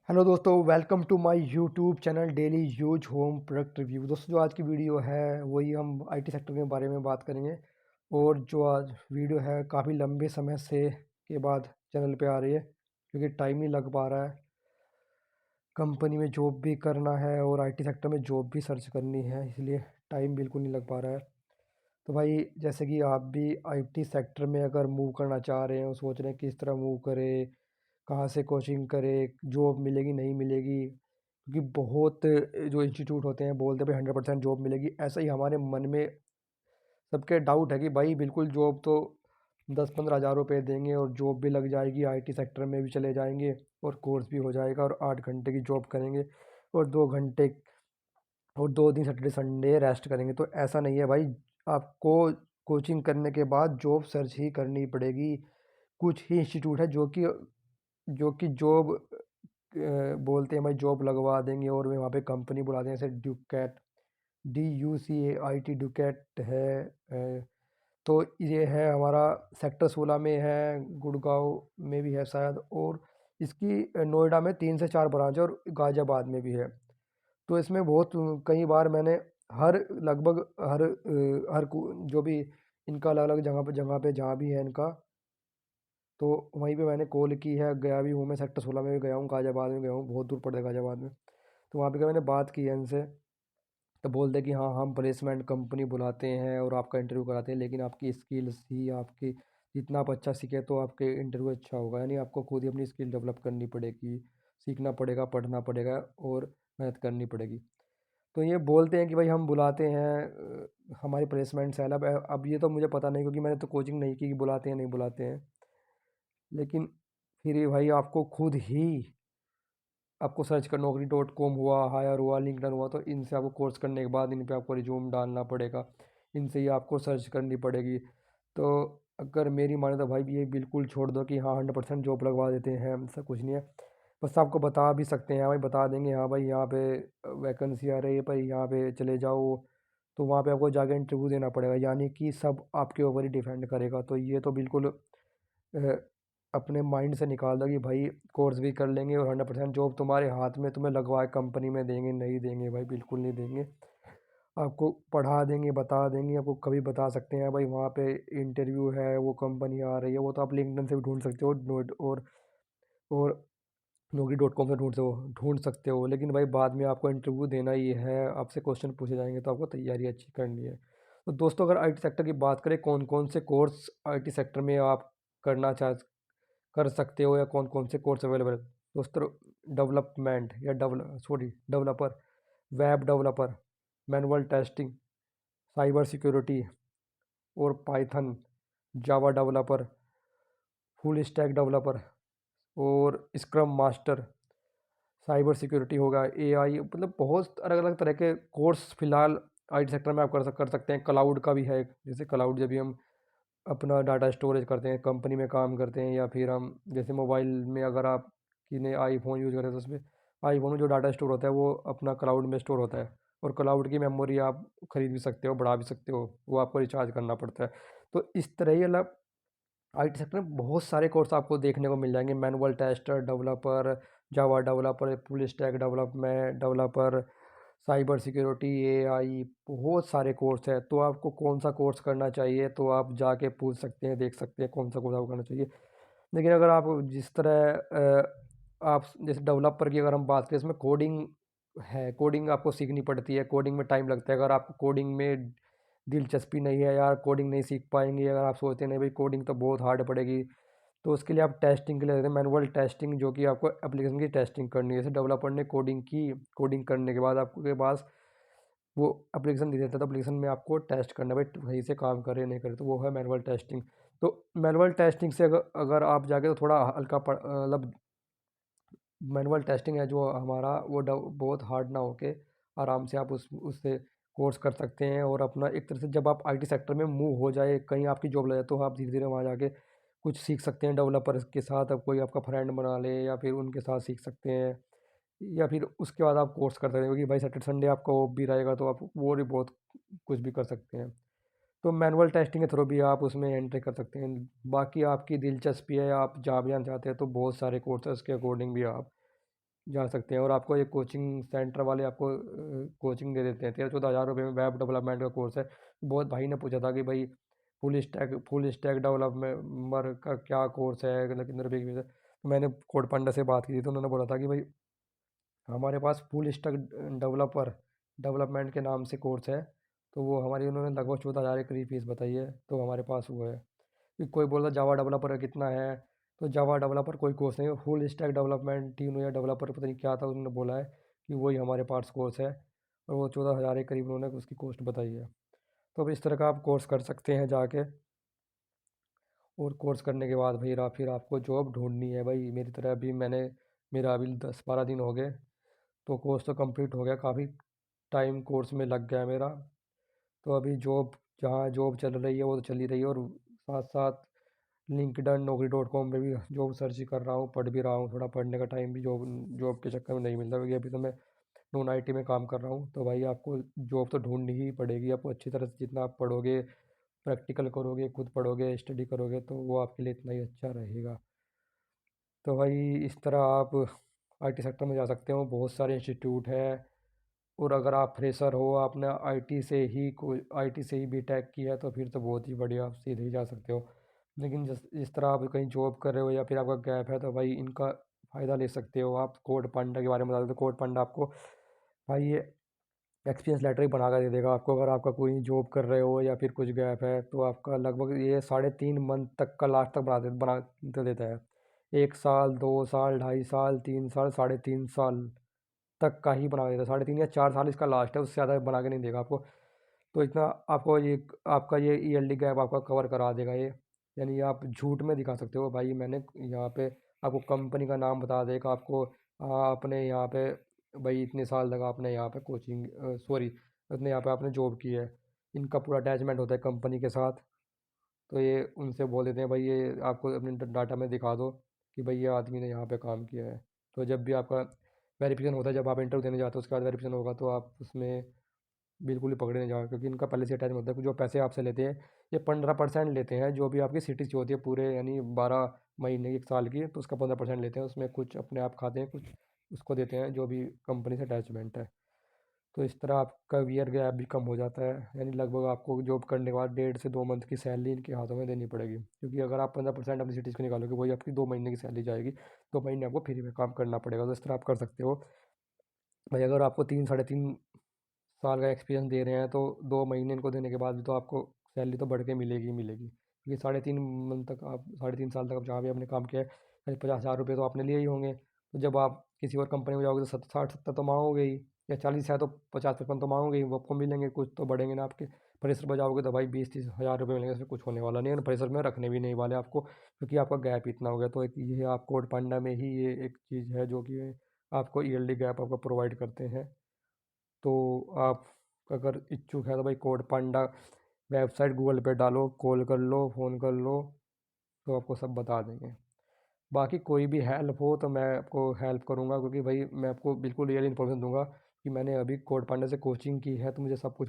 Hello दोस्तों, welcome to my YouTube channel daily use home product review. दोस्तों, जो आज की वीडियो है वही हम आईटी सेक्टर के बारे में बात करेंगे। और जो आज वीडियो है काफ़ी लंबे समय से के बाद चैनल पे आ रही है, क्योंकि टाइम नहीं लग पा रहा है। कंपनी में जॉब भी करना है और आईटी सेक्टर में जॉब भी सर्च करनी है, इसलिए टाइम बिल्कुल नहीं लग पा रहा है। तो भाई, जैसे कि आप भी आईटी सेक्टर में अगर मूव करना चाह रहे हैं और सोच रहे हैं किस तरह मूव करें, कहाँ से कोचिंग करें, जॉब मिलेगी नहीं मिलेगी, क्योंकि बहुत जो इंस्टीट्यूट होते हैं बोलते हैं भाई 100% जॉब मिलेगी। ऐसा ही हमारे मन में सबके डाउट है कि भाई बिल्कुल जॉब तो 10-15 हज़ार रुपये देंगे और जॉब भी लग जाएगी, आईटी सेक्टर में भी चले जाएंगे और कोर्स भी हो जाएगा और 8 घंटे की जॉब करेंगे और 2 घंटे और 2 दिन सैटरडे संडे रेस्ट करेंगे। तो ऐसा नहीं है भाई, आपको कोचिंग करने के बाद जॉब सर्च ही करनी पड़ेगी। कुछ ही इंस्टीट्यूट है जो कि जॉब बोलते हैं भाई जॉब लगवा देंगे और वे वहाँ पे कंपनी बुलाते हैं, जैसे ड्यूकैट, DUCAIT ड्यूकैट है। तो ये है हमारा सेक्टर 16 में है, गुड़गांव में भी है शायद, और इसकी नोएडा में 3 से 4 ब्रांच है और गाज़ियाबाद में भी है। तो इसमें बहुत कई बार मैंने हर लगभग जो भी इनका अलग अलग जगह पे जहाँ भी है इनका, तो वहीं पे मैंने कॉल की है। गया भी हूँ, मैं सेक्टर 16 में भी गया हूँ, गाज़ियाबाद में गया हूँ, बहुत दूर पड़ता है गाज़ियाबाद में। तो वहाँ पे क्या मैंने बात की है इनसे, तो बोलते हैं कि हाँ, हम प्लेसमेंट कंपनी बुलाते हैं और आपका इंटरव्यू कराते हैं, लेकिन आपकी स्किल्स ही आपकी, जितना आप अच्छा सीखे तो आपके इंटरव्यू अच्छा होगा। यानी आपको खुद ही अपनी स्किल डेवलप करनी पड़ेगी, सीखना पड़ेगा, पढ़ना पड़ेगा और मेहनत करनी पड़ेगी। तो ये बोलते हैं कि भाई हम बुलाते हैं, हमारी प्लेसमेंट्स है। अब ये तो मुझे पता नहीं, क्योंकि मैंने तो कोचिंग नहीं की कि बुलाते हैं नहीं बुलाते हैं। लेकिन फिर ये भाई आपको खुद ही आपको सर्च कर, Naukri.com हुआ, हायर हुआ, लिंक्डइन हुआ, तो इनसे आपको कोर्स करने के बाद इन पे आपको रिज्यूम डालना पड़ेगा, इनसे ही आपको सर्च करनी पड़ेगी। तो अगर मेरी माने तो भाई ये बिल्कुल छोड़ दो कि हाँ 100% जॉब लगवा देते हैं, ऐसा कुछ नहीं है। बस आपको बता भी सकते हैं, हाँ भाई बता देंगे, हाँ भाई यहाँ पे वैकेंसी आ रही है भाई, यहाँ पे चले जाओ। तो वहाँ पे आपको जाके इंटरव्यू देना पड़ेगा, यानी कि सब आपके ऊपर ही डिपेंड करेगा। तो ये तो बिल्कुल अ, अपने माइंड से निकाल दो कि भाई कोर्स भी कर लेंगे और 100% जॉब तुम्हारे हाथ में, तुम्हें लगवा के कंपनी में देंगे, नहीं देंगे भाई, बिल्कुल नहीं देंगे। आपको पढ़ा देंगे, बता देंगे, आपको कभी बता सकते हैं भाई वहाँ पे इंटरव्यू है, वो कंपनी आ रही है, वो तो आप लिंक्डइन से भी ढूंढ सकते हो, नोट और Naukri.com से ढूंढ सकते हो। लेकिन भाई बाद में आपको इंटरव्यू देना ही है, आपसे क्वेश्चन पूछे जाएंगे, तो आपको तैयारी अच्छी करनी है। तो दोस्तों, अगर आईटी सेक्टर की बात करें, कौन कौन से कोर्स आईटी सेक्टर में आप करना चाह कर सकते हो या कौन कौन से कोर्स अवेलेबल है। दोस्तों, developer, web developer, manual testing, cyber security और Python, Java developer, full stack developer और स्क्रम मास्टर, साइबर सिक्योरिटी होगा, एआई, मतलब बहुत अलग अलग तरह के कोर्स फिलहाल आईटी सेक्टर में आप कर सकते हैं। क्लाउड का भी है, जैसे क्लाउड जब भी हम अपना डाटा स्टोरेज करते हैं, कंपनी में काम करते हैं, या फिर हम जैसे मोबाइल में अगर आप किने आईफोन यूज़ करें तो उसमें आईफोन में जो डाटा स्टोर होता है वो अपना क्लाउड में स्टोर होता है। और क्लाउड की मेमोरी आप खरीद भी सकते हो, बढ़ा भी सकते हो, वो आपको रिचार्ज करना पड़ता है। तो इस तरह ही अलग आईटी सेक्टर में बहुत सारे कोर्स आपको देखने को मिल जाएंगे। मैनुअल टेस्टर डेवलपर, जावा developer, full stack development developer, cyber security, AI, बहुत सारे कोर्स है। तो आपको कौन सा कोर्स करना चाहिए, तो आप जाके पूछ सकते हैं, देख सकते हैं कौन सा कोर्स आपको करना चाहिए। लेकिन अगर आप जिस तरह आप जैसे डेवलपर की अगर हम बात करें, इसमें कोडिंग है, कोडिंग आपको सीखनी पड़ती है, कोडिंग में टाइम लगता है। अगर आपको कोडिंग में दिलचस्पी नहीं है, यार कोडिंग नहीं सीख पाएंगे, अगर आप सोचते हैं नहीं भाई कोडिंग तो बहुत हार्ड पड़ेगी, तो उसके लिए आप टेस्टिंग के लिए जाते हैं, मैनुअल टेस्टिंग, जो कि आपको एप्लीकेशन की टेस्टिंग करनी है। जैसे डेवलपर ने कोडिंग की, कोडिंग करने के बाद आपके पास वो एप्लीकेशन दे देता है, तो एप्लीकेशन में आपको टेस्ट करना है भाई सही से काम करे नहीं करे, तो वो है मैनुअल टेस्टिंग। तो मैनुअल टेस्टिंग से अगर आप जाके तो थोड़ा हल्का मतलब मैनुअल टेस्टिंग है जो हमारा, वो बहुत हार्ड ना होके आराम से आप उससे कोर्स कर सकते हैं। और अपना एक तरह से जब आप आईटी सेक्टर में मूव हो जाए, कहीं आपकी जॉब लग जाए, तो आप धीरे धीरे वहाँ जाके कुछ सीख सकते हैं डेवलपर के साथ। अब कोई आपका फ्रेंड बना ले या फिर उनके साथ सीख सकते हैं, या फिर उसके बाद आप कोर्स कर सकते हैं, क्योंकि भाई सैटरडे संडे आपका ऑफ भी रहेगा, तो आप वो भी बहुत कुछ भी कर सकते हैं। तो मैनुअल टेस्टिंग के थ्रू भी आप उसमें एंट्री कर सकते हैं। बाकी आपकी दिलचस्पी है, आप जहाँ भी जाना चाहते हैं, तो बहुत सारे कोर्स है, उसके अकॉर्डिंग भी आप जा सकते हैं। और आपको ये कोचिंग सेंटर वाले आपको कोचिंग दे देते हैं 13-14 हज़ार रुपये में। वेब डेवलपमेंट का कोर्स है। बहुत भाई ने पूछा था कि भाई फुल स्टैक डेवलपमेंट का क्या कोर्स है, मतलब कितने रुपये की फीस है। तो मैंने कोड पांडा से बात की थी, तो उन्होंने बोला था कि भाई हमारे पास फुल स्टैक डेवलपमेंट के नाम से कोर्स है। तो वो हमारी उन्होंने लगभग 14 हज़ार के करीब फीस बताई है, तो हमारे पास वो है। कि कोई बोला जावा डेवलपर का कितना है, तो जावा डेवलपर कोई कोर्स नहीं है, फुल स्टैक डेवलपमेंट टीम या डेवलपर पता नहीं क्या था, उन्होंने बोला है कि वही हमारे पास कोर्स है। और वो 14 हज़ार के करीब उन्होंने उसकी कॉस्ट बताई है। तो अब इस तरह का आप कोर्स कर सकते हैं जाके। और कोर्स करने के बाद भाई फिर आपको जॉब ढूंढनी है भाई। मेरी तरह अभी मेरा अभी 10-12 दिन हो गए, तो कोर्स तो कंप्लीट हो गया, काफ़ी टाइम कोर्स में लग गया मेरा। तो अभी जहाँ जॉब चल रही है वो तो चली रही है, और साथ साथ लिंक्डइन naukri.com पे भी जॉब सर्च ही कर रहा हूँ, पढ़ भी रहा हूँ। थोड़ा पढ़ने का टाइम भी जॉब जॉब के चक्कर में नहीं मिलता, क्योंकि अभी तो मैं नॉन आईटी में काम कर रहा हूँ। तो भाई आपको जॉब तो ढूंढनी ही पड़ेगी। आपको अच्छी तरह से जितना आप पढ़ोगे, प्रैक्टिकल करोगे, खुद पढ़ोगे, स्टडी करोगे, तो वो आपके लिए इतना ही अच्छा रहेगा। तो भाई इस तरह आप आईटी सेक्टर में जा सकते हो, बहुत सारे इंस्टीट्यूट है। और अगर आप फ्रेशर हो, आपने आईटी से ही बीटेक किया है, तो फिर तो बहुत ही बढ़िया, आप सीधे ही जा सकते हो। लेकिन जिस तरह आप कहीं जॉब कर रहे हो या फिर आपका गैप है, तो भाई इनका फ़ायदा ले सकते हो आप। कोड पांडा के बारे में बता दें, तो कोड पांडा आपको भाई ये एक्सपीरियंस लेटर ही बना कर दे देगा आपको। अगर आपका कोई जॉब कर रहे हो या फिर कुछ गैप है, तो आपका लगभग ये 3.5 मंथ तक का लास्ट तक बना दे देता है। 1 साल, 2 साल, 2.5 साल, 3 साल, 3.5 साल तक का ही बना देता है। 3.5 या 4 साल इसका लास्ट है, उससे ज़्यादा बना के नहीं देगा आपको। तो इतना आपका ये ईयरली गैप आपका कवर करा देगा ये। यानी आप झूठ में दिखा सकते हो भाई, मैंने यहाँ पे आपको कंपनी का नाम बता देगा आपको। आपने यहाँ पे भाई इतने साल तक आपने यहाँ पे सॉरी, इतने यहाँ पे आपने जॉब की है। इनका पूरा अटैचमेंट होता है कंपनी के साथ। तो ये उनसे बोल देते हैं भाई, ये आपको अपने डाटा में दिखा दो कि भाई ये आदमी ने यहाँ पे काम किया है। तो जब भी आपका वेरिफिकेशन होता है, जब आप इंटरव्यू देने जाते हो, उसके बाद वेरिफिकेशन होगा, तो आप उसमें बिल्कुल ही पकड़े नहीं जाओगे, क्योंकि इनका पहले से अटैचमेंट होता है। जो पैसे आपसे लेते हैं, ये 15% लेते हैं, जो भी आपकी सिटी होती है पूरे, यानी 12 महीने की, 1 साल की, तो उसका 15% लेते हैं। उसमें कुछ अपने आप खाते हैं, कुछ उसको देते हैं जो भी कंपनी से अटैचमेंट है। तो इस तरह आपका ईयर गैप भी कम हो जाता है। यानी लगभग आपको जॉब करने के बाद 1.5 से 2 मंथ की सैलरी इनके हाथों में देनी पड़ेगी, क्योंकि अगर आप 15% अपनी सिटीज़ को निकालोगे, वही आपकी 2 महीने की सैलरी जाएगी। 2 महीने आपको फ्री में काम करना पड़ेगा। तो इस तरह आप कर सकते हो भाई। अगर आपको 3-3.5 साल का एक्सपीरियंस दे रहे हैं, तो 2 महीने इनको देने के बाद भी तो आपको सैलरी तो बढ़ के मिलेगी ही मिलेगी, क्योंकि 3.5 मंथ तक आप 3.5 साल तक आप जहाँ भी आपने काम किया है, 50,000 रुपये तो आपने लिए ही होंगे। तो जब आप किसी और कंपनी में जाओगे, तो 60-70 तो मांगोगे ही, या 40 है तो 50-55 तो मांगोगे ही। वो आपको मिलेंगे, कुछ तो बढ़ेंगे ना आपके। फ्रेशर पर जाओगे तो भाई 20-30 हज़ार रुपये मिलेंगे, इसमें कुछ होने वाला नहीं है। फ्रेशर में रखने भी नहीं वाले आपको, क्योंकि आपका गैप इतना हो गया। तो एक ये आप कोड पांडा में ही ये एक चीज़ है जो कि आपको ईयरली गैप आपको प्रोवाइड करते हैं। तो आप अगर इच्छुक है, तो भाई कोड पांडा वेबसाइट गूगल पे डालो, कॉल कर लो, फ़ोन कर लो, तो आपको सब बता देंगे। बाकी कोई भी हेल्प हो तो मैं आपको हेल्प करूँगा, क्योंकि भाई मैं आपको बिल्कुल रियल इन्फॉर्मेशन दूंगा कि मैंने अभी कोड पांडा से कोचिंग की है, तो मुझे सब कुछ